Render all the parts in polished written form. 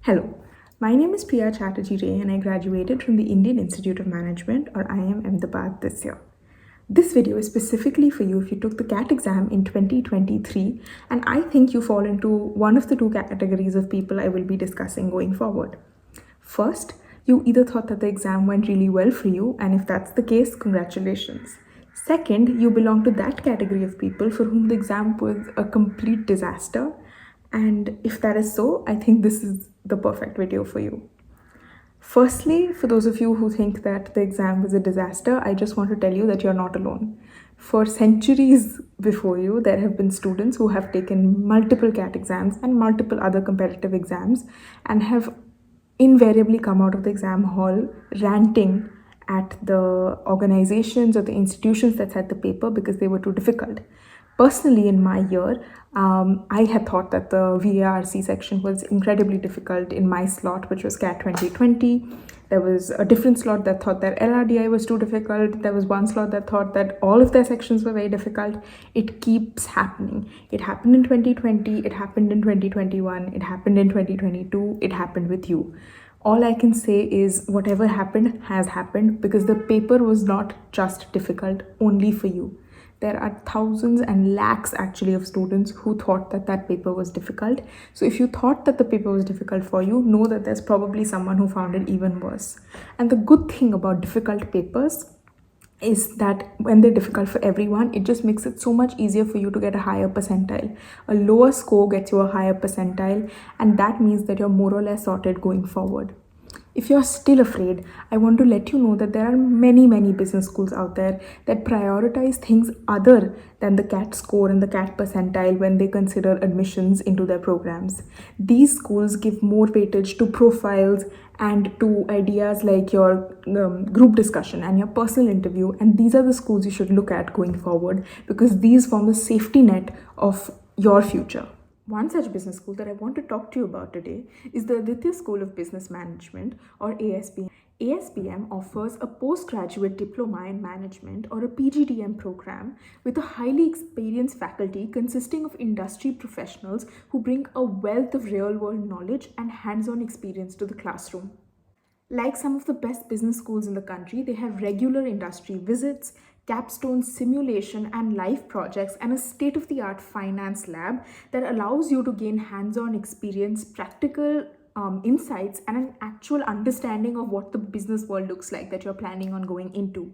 Hello, my name is Priya Chatterjee Ray and I graduated from the Indian Institute of Management or IIM Ahmedabad this year. This video is specifically for you if you took the CAT exam in 2023 and I think you fall into one of the two categories of people I will be discussing going forward. First, you either thought that the exam went really well for you, and if that's the case, congratulations. Second, you belong to that category of people for whom the exam was a complete disaster. And if that is so, I think this is the perfect video for you. Firstly, for those of you who think that the exam was a disaster, I just want to tell you that you're not alone. For centuries before you, there have been students who have taken multiple CAT exams and multiple other competitive exams and have invariably come out of the exam hall ranting at the organizations or the institutions that had the paper because they were too difficult. Personally, in my year, I had thought that the VARC section was incredibly difficult in my slot, which was CAT 2020. There was a different slot that thought that LRDI was too difficult. There was one slot that thought that all of their sections were very difficult. It keeps happening. It happened in 2020, it happened in 2021, it happened in 2022, it happened with you. All I can say is whatever happened has happened because the paper was not just difficult only for you. There are thousands and lakhs actually of students who thought that that paper was difficult. So if you thought that the paper was difficult for you, know that there's probably someone who found it even worse. And the good thing about difficult papers is that when they're difficult for everyone, it just makes it so much easier for you to get a higher percentile. A lower score gets you a higher percentile, and that means that you're more or less sorted going forward. If you're still afraid, I want to let you know that there are many business schools out there that prioritize things other than the CAT score and the CAT percentile when they consider admissions into their programs. These schools give more weightage to profiles and to ideas like your group discussion and your personal interview, and these are the schools you should look at going forward because these form the safety net of your future. One such business school that I want to talk to you about today is the Aditya School of Business Management or ASBM. ASBM offers a postgraduate diploma in management or a PGDM program with a highly experienced faculty consisting of industry professionals who bring a wealth of real-world knowledge and hands-on experience to the classroom. Like some of the best business schools in the country, they have regular industry visits, capstone simulation and live projects, and a state-of-the-art finance lab that allows you to gain hands-on experience, practical insights, and an actual understanding of what the business world looks like that you're planning on going into.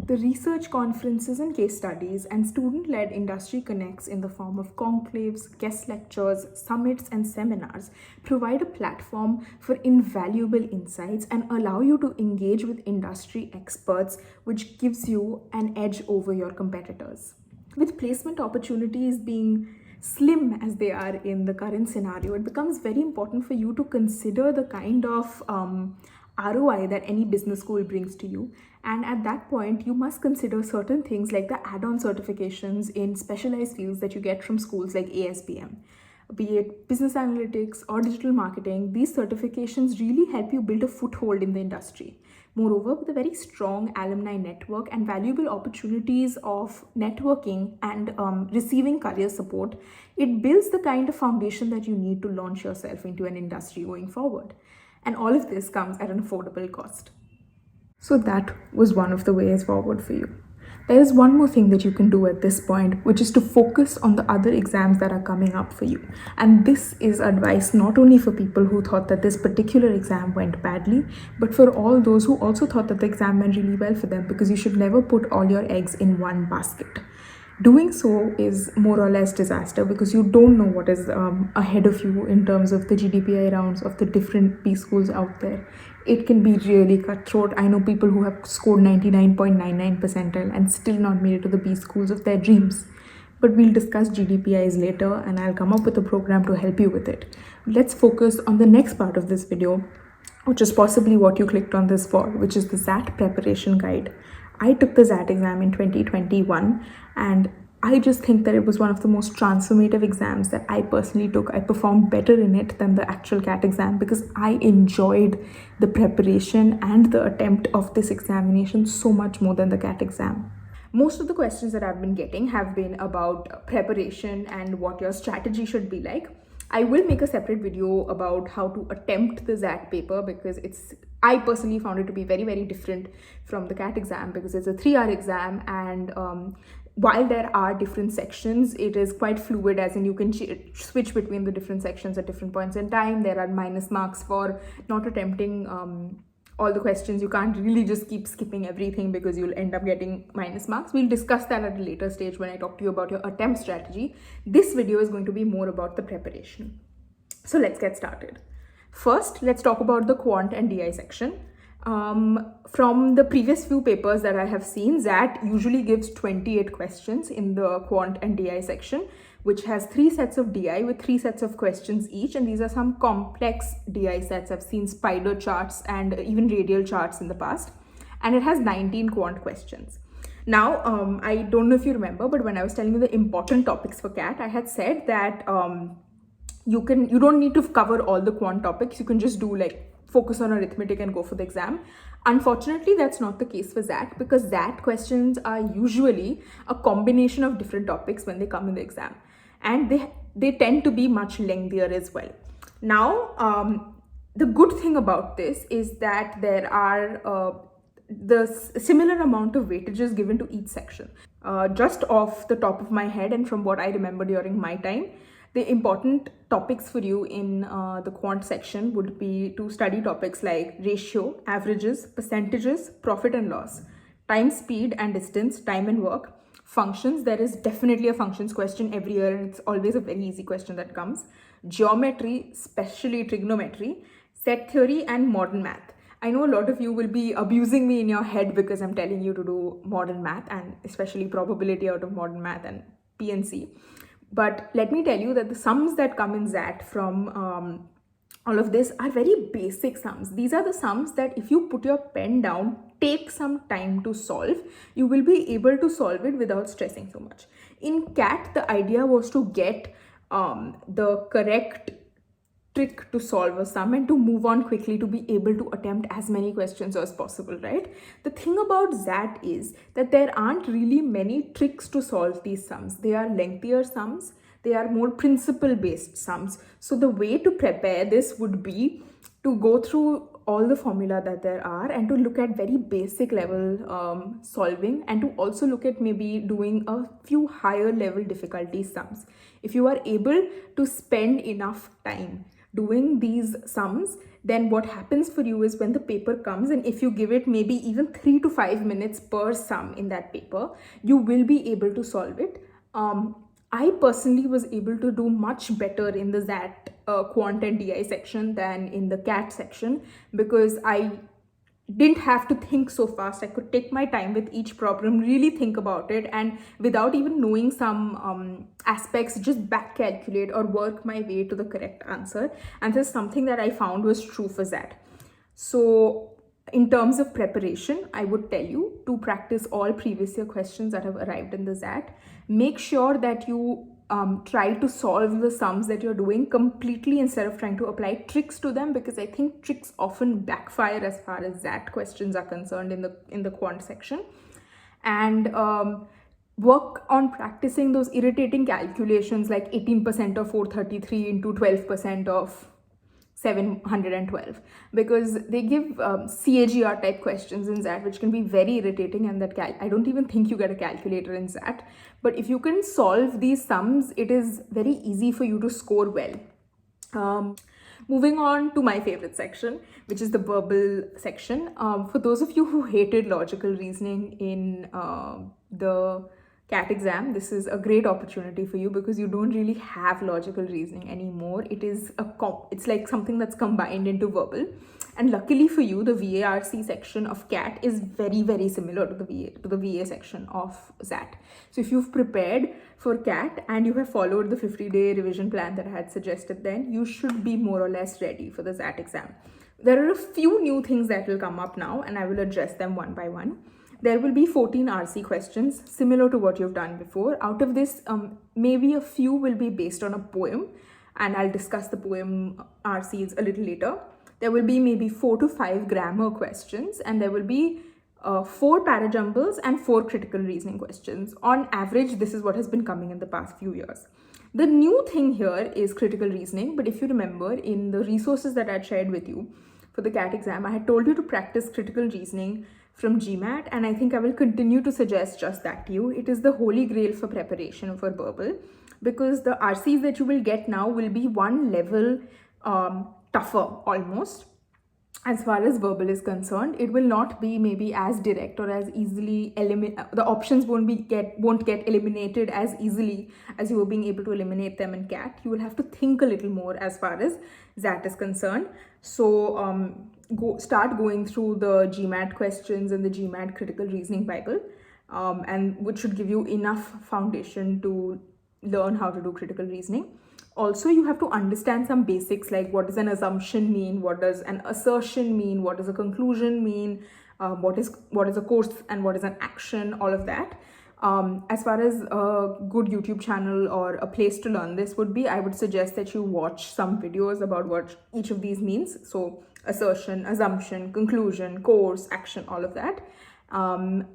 The research conferences and case studies and student-led industry connects in the form of conclaves, guest lectures, summits, and seminars provide a platform for invaluable insights and allow you to engage with industry experts, which gives you an edge over your competitors. With placement opportunities being slim as they are in the current scenario, it becomes very important for you to consider the kind of ROI that any business school brings to you. And at that point, you must consider certain things like the add-on certifications in specialized fields that you get from schools like ASBM. Be it business analytics or digital marketing, these certifications really help you build a foothold in the industry. Moreover, with a very strong alumni network and valuable opportunities of networking and receiving career support, it builds the kind of foundation that you need to launch yourself into an industry going forward. And all of this comes at an affordable cost. So that was one of the ways forward for you. There is one more thing that you can do at this point, which is to focus on the other exams that are coming up for you. And this is advice not only for people who thought that this particular exam went badly, but for all those who also thought that the exam went really well for them, because you should never put all your eggs in one basket. Doing so is more or less disaster because you don't know what is ahead of you in terms of the GDPI rounds of the different B schools out there. It can be really cutthroat. I know people who have scored 99.99 percentile and still not made it to the B schools of their dreams. But we'll discuss GDPIs later and I'll come up with a program to help you with it. Let's focus on the next part of this video, which is possibly what you clicked on this for, which is the XAT Preparation Guide. I took the XAT exam in 2021 and I just think that it was one of the most transformative exams that I personally took. I performed better in it than the actual CAT exam because I enjoyed the preparation and the attempt of this examination so much more than the CAT exam. Most of the questions that I've been getting have been about preparation and what your strategy should be like. I will make a separate video about how to attempt the XAT paper, because I personally found it to be very, very different from the CAT exam, because it's a 3-hour exam, and while there are different sections, it is quite fluid, as in you can switch between the different sections at different points in time. There are minus marks for not attempting all the questions. You can't really just keep skipping everything, because you'll end up getting minus marks. We'll discuss that at a later stage when I talk to you about your attempt strategy. This video is going to be more about the preparation. So let's get started. First, let's talk about the Quant and DI section. From the previous few papers that I have seen, XAT usually gives 28 questions in the Quant and DI section, which has 3 sets of DI with 3 sets of questions each. And these are some complex DI sets. I've seen spider charts and even radial charts in the past. And it has 19 quant questions. Now, I don't know if you remember, but when I was telling you the important topics for CAT, I had said that you don't need to cover all the quant topics. You can just do focus on arithmetic and go for the exam. Unfortunately, that's not the case for XAT, because XAT questions are usually a combination of different topics when they come in the exam, and they tend to be much lengthier as well. Now, the good thing about this is that there are the similar amount of weightages given to each section. Just off the top of my head and from what I remember during my time, the important topics for you in the quant section would be to study topics like ratio, averages, percentages, profit and loss, time, speed and distance, time and work, functions. There is definitely a functions question every year, and it's always a very easy question that comes. Geometry, especially trigonometry, set theory and modern math. I know a lot of you will be abusing me in your head because I'm telling you to do modern math, and especially probability out of modern math and PNC. But let me tell you that the sums that come in XAT from all of this are very basic sums. These are the sums that if you put your pen down, take some time to solve, you will be able to solve it without stressing so much. In CAT, the idea was to get the correct trick to solve a sum and to move on quickly to be able to attempt as many questions as possible, right? The thing about XAT is that there aren't really many tricks to solve these sums. They are lengthier sums. They are more principle-based sums. So the way to prepare this would be to go through all the formula that there are and to look at very basic level solving, and to also look at maybe doing a few higher level difficulty sums. If you are able to spend enough time doing these sums, then what happens for you is when the paper comes, and if you give it maybe even 3 to 5 minutes per sum in that paper, you will be able to solve it. I personally was able to do much better in the XAT Quant and DI section than in the CAT section, because I didn't have to think so fast. I could take my time with each problem, really think about it, and without even knowing some aspects, just back calculate or work my way to the correct answer. And this is something that I found was true for XAT. So in terms of preparation, I would tell you to practice all previous year questions that have arrived in the XAT. Make sure that you try to solve the sums that you're doing completely instead of trying to apply tricks to them, because I think tricks often backfire as far as XAT questions are concerned in the quant section. And work on practicing those irritating calculations like 18% of 433 into 12% of 712, because they give CAGR type questions in XAT, which can be very irritating, and that I don't even think you get a calculator in XAT. But if you can solve these sums, it is very easy for you to score well. Moving on to my favorite section, which is the verbal section. For those of you who hated logical reasoning in the CAT exam, this is a great opportunity for you, because you don't really have logical reasoning anymore. It's like something that's combined into verbal. And luckily for you, the VARC section of CAT is very, very similar to the VA section of XAT. So if you've prepared for CAT and you have followed the 50-day revision plan that I had suggested, then you should be more or less ready for the XAT exam. There are a few new things that will come up now, and I will address them one by one. There will be 14 RC questions, similar to what you've done before. Out of this, maybe a few will be based on a poem, and I'll discuss the poem RCs a little later. There will be maybe 4 to 5 grammar questions, and there will be 4 parajumbles and 4 critical reasoning questions. On average, this is what has been coming in the past few years. The new thing here is critical reasoning, but if you remember in the resources that I shared with you for the CAT exam, I had told you to practice critical reasoning from GMAT, and I think I will continue to suggest just that to you. It is the holy grail for preparation for verbal, because the RCs that you will get now will be one level tougher almost. As far as verbal is concerned, it will not be maybe as direct or as easily the options won't get eliminated as easily as you were being able to eliminate them in CAT. You will have to think a little more as far as that is concerned. So start going through the GMAT questions and the GMAT critical reasoning Bible, and which should give you enough foundation to learn how to do critical reasoning. Also, you have to understand some basics like what does an assumption mean, what does an assertion mean, what does a conclusion mean, what is a course and what is an action, all of that. As far as a good YouTube channel or a place to learn this would be, I would suggest that you watch some videos about what each of these means. So assertion, assumption, conclusion, course, action, all of that.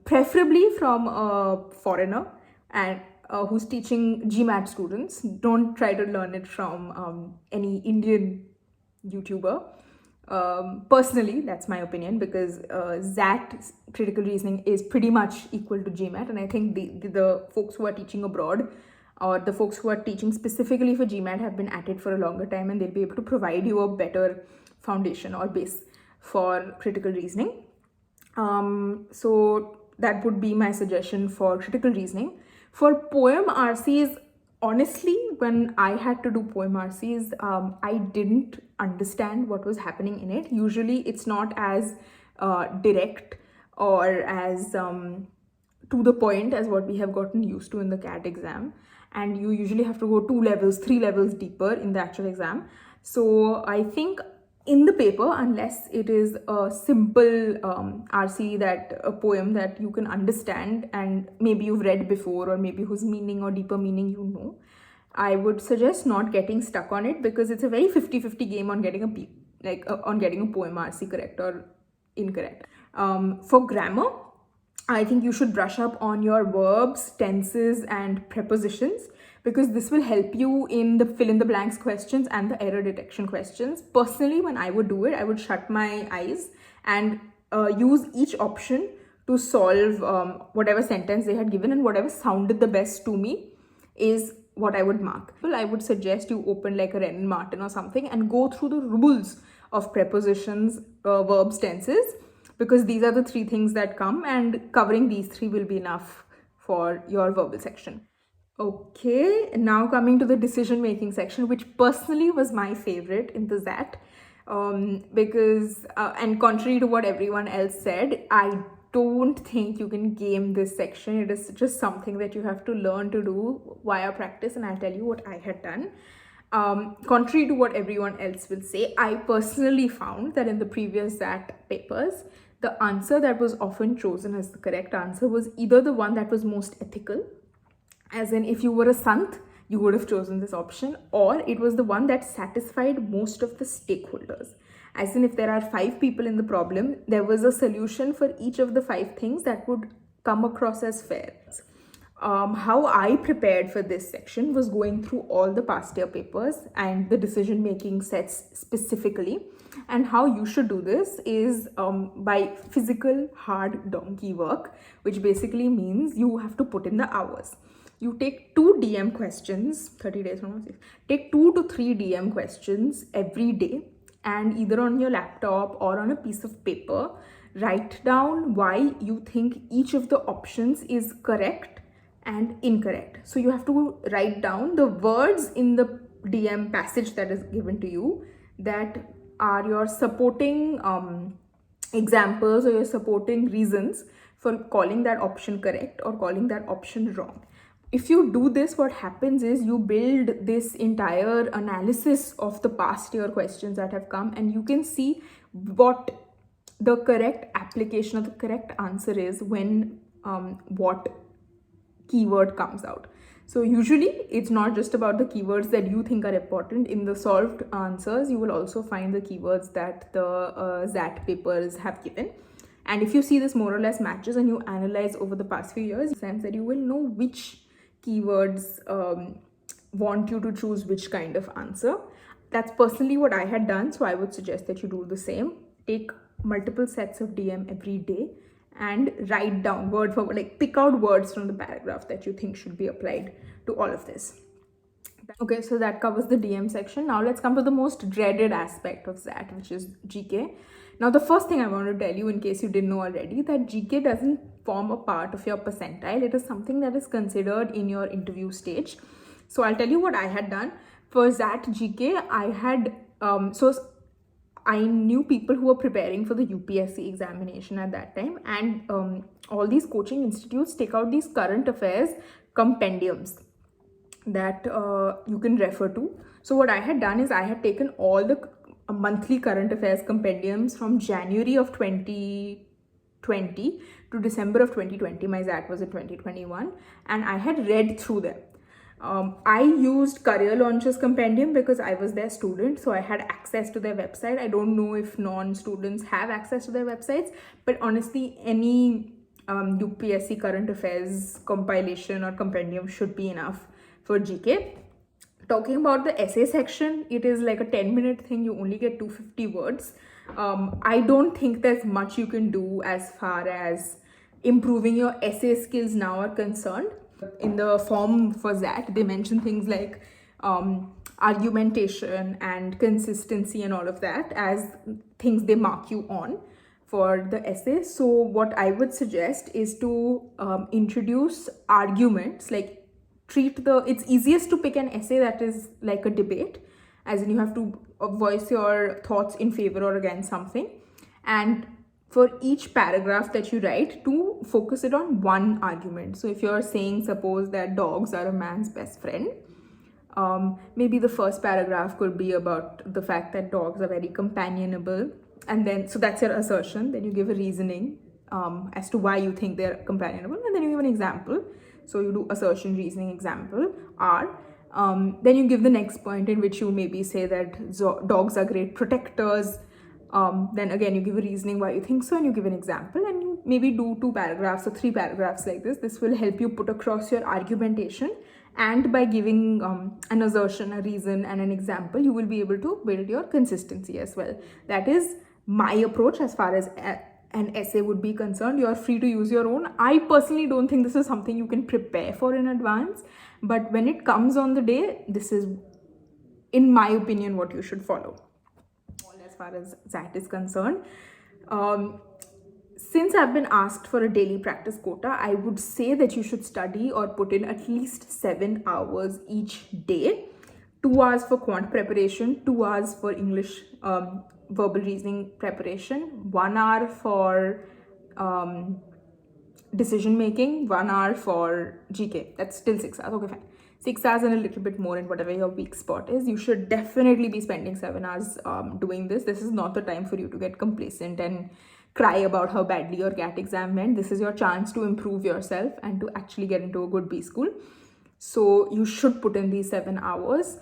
Preferably from a foreigner and who's teaching GMAT students. Don't try to learn it from any Indian YouTuber. Personally, that's my opinion, because XAT critical reasoning is pretty much equal to GMAT, and I think the folks who are teaching abroad or the folks who are teaching specifically for GMAT have been at it for a longer time, and they'll be able to provide you a better foundation or base for critical reasoning. So that would be my suggestion for critical reasoning. For poem RCs, honestly, when I had to do poem RCs, I didn't understand what was happening in it. Usually it's not as direct or as to the point as what we have gotten used to in the CAT exam. And you usually have to go 2 levels, 3 levels deeper in the actual exam. So I think in the paper, unless it is a simple RC, that a poem that you can understand and maybe you've read before, or maybe whose meaning or deeper meaning you know, I would suggest not getting stuck on it, because it's a very 50-50 game on getting on getting a poem RC correct or incorrect. For grammar, I think you should brush up on your verbs, tenses, and prepositions, because this will help you in the fill in the blanks questions and the error detection questions. Personally, when I would do it, I would shut my eyes and use each option to solve whatever sentence they had given, and whatever sounded the best to me is what I would mark. Well, I would suggest you open like a Renan Martin or something and go through the rules of prepositions, verbs, tenses, because these are the 3 things that come, and covering these 3 will be enough for your verbal section. Okay, now coming to the decision making section, which personally was my favorite in the XAT, because and contrary to what everyone else said, I don't think you can game this section. It is just something that you have to learn to do via practice, and I'll tell you what I had done. Contrary to what everyone else will say, I personally found that in the previous XAT papers, the answer that was often chosen as the correct answer was either the one that was most ethical, as in if you were a sant, you would have chosen this option, or it was the one that satisfied most of the stakeholders. As in, if there are 5 people in the problem, there was a solution for each of the 5 things that would come across as fair. How I prepared for this section was going through all the past year papers and the decision making sets specifically. And how you should do this is by physical hard donkey work, which basically means you have to put in the hours. You take 2 DM questions, 30 days from now, take 2 to 3 DM questions every day, and either on your laptop or on a piece of paper, write down why you think each of the options is correct and incorrect. So you have to write down the words in the DM passage that is given to you that are your supporting examples or your supporting reasons for calling that option correct or calling that option wrong. If you do this, what happens is you build this entire analysis of the past year questions that have come, and you can see what the correct application or the correct answer is when what keyword comes out. So usually it's not just about the keywords that you think are important. In the solved answers, you will also find the keywords that the XAT papers have given. And if you see this more or less matches and you analyze over the past few years, it seems that you will know which keywords want you to choose which kind of answer. That's personally what I had done, so I would suggest that you do the same. Take multiple sets of DM every day and write down word for word, like pick out words from the paragraph that you think should be applied to all of this. Okay, so that covers the DM section. Now let's come to the most dreaded aspect of XAT, which is GK. Now the first thing I want to tell you, in case you didn't know already, that GK doesn't form a part of your percentile. It is something that is considered in your interview stage. So I'll tell you what I had done. For XAT GK, I had, I knew people who were preparing for the UPSC examination at that time, and all these coaching institutes take out these current affairs compendiums that you can refer to. So what I had done is I had taken all the monthly current affairs compendiums from January of 2020 to December of 2020. My XAT was in 2021, and I had read through them. I used Career Launches Compendium because I was their student, so I had access to their website. I don't know if non-students have access to their websites, but honestly, any UPSC current affairs compilation or compendium should be enough for GK. Talking about the essay section, it is like a 10-minute thing. You only get 250 words. I don't think there's much you can do as far as improving your essay skills now are concerned. In the form for XAT, they mention things like argumentation and consistency and all of that as things they mark you on for the essay. So what I would suggest is to introduce arguments, like it's easiest to pick an essay that is like a debate, as in you have to voice your thoughts in favor or against something, and for each paragraph that you write, to focus it on one argument. So if you're saying, suppose that dogs are a man's best friend, maybe the first paragraph could be about the fact that dogs are very companionable, and then so that's your assertion. Then you give a reasoning as to why you think they're companionable, and then you give an example. So you do assertion, reasoning, example, R. Then you give the next point in which you maybe say that dogs are great protectors. Then again, you give a reasoning why you think so, and you give an example, and you maybe do 2 paragraphs or 3 paragraphs like this. This will help you put across your argumentation, and by giving an assertion, a reason, and an example, you will be able to build your consistency as well. That is my approach as far as an essay would be concerned. You're free to use your own. I personally don't think this is something you can prepare for in advance, but when it comes on the day, this is, in my opinion, what you should follow as far as XAT is concerned. Since I've been asked for a daily practice quota, I would say that you should study or put in at least 7 hours each day. 2 hours for quant preparation, 2 hours for English verbal reasoning preparation, 1 hour for decision making, 1 hour for GK. That's still 6 hours. Okay, fine. 6 hours and a little bit more in whatever your weak spot is. You should definitely be spending 7 hours doing this. This is not the time for you to get complacent and cry about how badly your CAT exam went. This is your chance to improve yourself and to actually get into a good B school. So you should put in these 7 hours.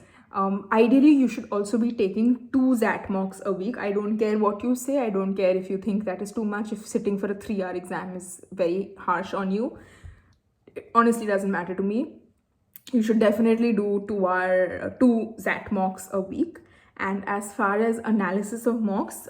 Ideally, you should also be taking 2 XAT mocks a week. I don't care what you say. I don't care if you think that is too much. If sitting for a 3-hour exam is very harsh on you, it honestly doesn't matter to me. You should definitely do 2 XAT mocks a week. And as far as analysis of mocks,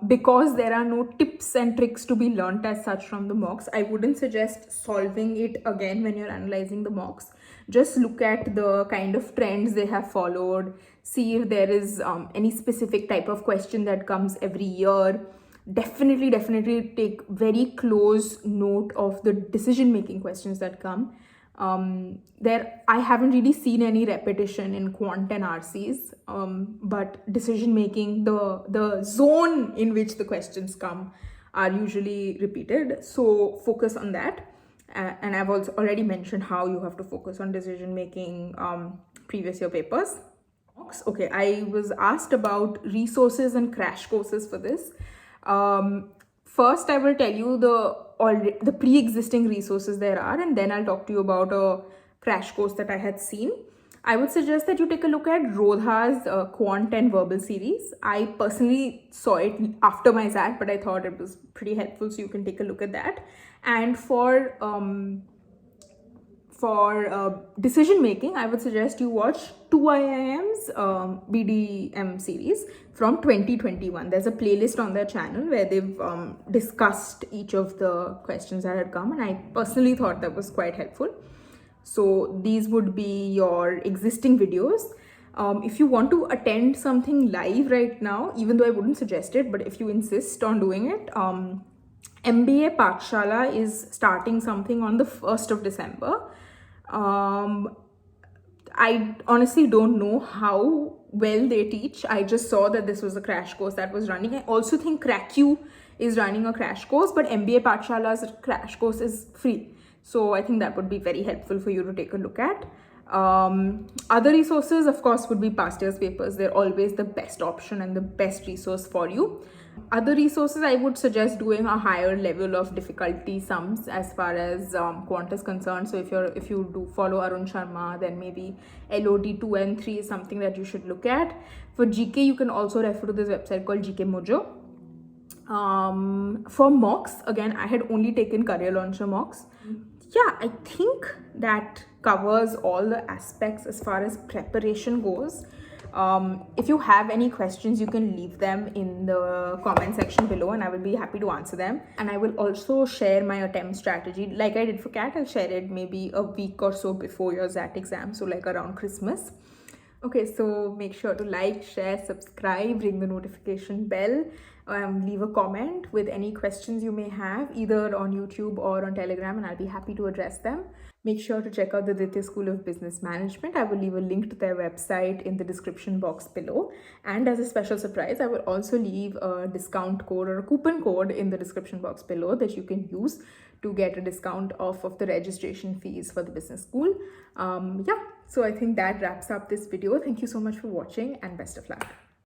because there are no tips and tricks to be learnt as such from the mocks, I wouldn't suggest solving it again when you're analyzing the mocks. Just look at the kind of trends they have followed, see if there is any specific type of question that comes every year. Definitely take very close note of the decision-making questions that come. I haven't really seen any repetition in quant and RCs, but decision making, the zone in which the questions come are usually repeated. So focus on that. And I've also already mentioned how you have to focus on decision making previous year papers. Okay, I was asked about resources and crash courses for this. First, I will tell you the pre-existing resources there are, and then I'll talk to you about a crash course that I had seen. I would suggest that you take a look at Rodha's Quant and Verbal series. I personally saw it after my XAT, but I thought it was pretty helpful, so you can take a look at that. And for for decision making, I would suggest you watch two IIM's BDM series from 2021. There's a playlist on their channel where they've discussed each of the questions that had come, and I personally thought that was quite helpful. So these would be your existing videos. If you want to attend something live right now, even though I wouldn't suggest it, but if you insist on doing it, MBA Pathshala is starting something on the 1st of December. I honestly don't know how well they teach. I just saw that this was a crash course that was running. I also think CrackU is running a crash course, but MBA Pathshala's crash course is free. So I think that would be very helpful for you to take a look at. Other resources, of course, would be past year's papers. They're always the best option and the best resource for you. Other resources, I would suggest doing a higher level of difficulty sums as far as quant is concerned. So if you do follow Arun Sharma, then maybe LOD 2 and 3 is something that you should look at. For GK, you can also refer to this website called GK Mojo. For mocks, again, I had only taken career launcher mocks. Yeah, I think that covers all the aspects as far as preparation goes. If you have any questions, you can leave them in the comment section below and I will be happy to answer them. And I will also share my attempt strategy. Like I did for CAT, I'll share it maybe a week or so before your XAT exam, so like around Christmas. Okay, so make sure to like, share, subscribe, ring the notification bell, leave a comment with any questions you may have either on YouTube or on Telegram, and I'll be happy to address them. Make sure to check out the Aditya School of Business Management. I will leave a link to their website in the description box below. And as a special surprise, I will also leave a discount code or a coupon code in the description box below that you can use to get a discount off of the registration fees for the business school. Yeah, so I think that wraps up this video. Thank you so much for watching and best of luck.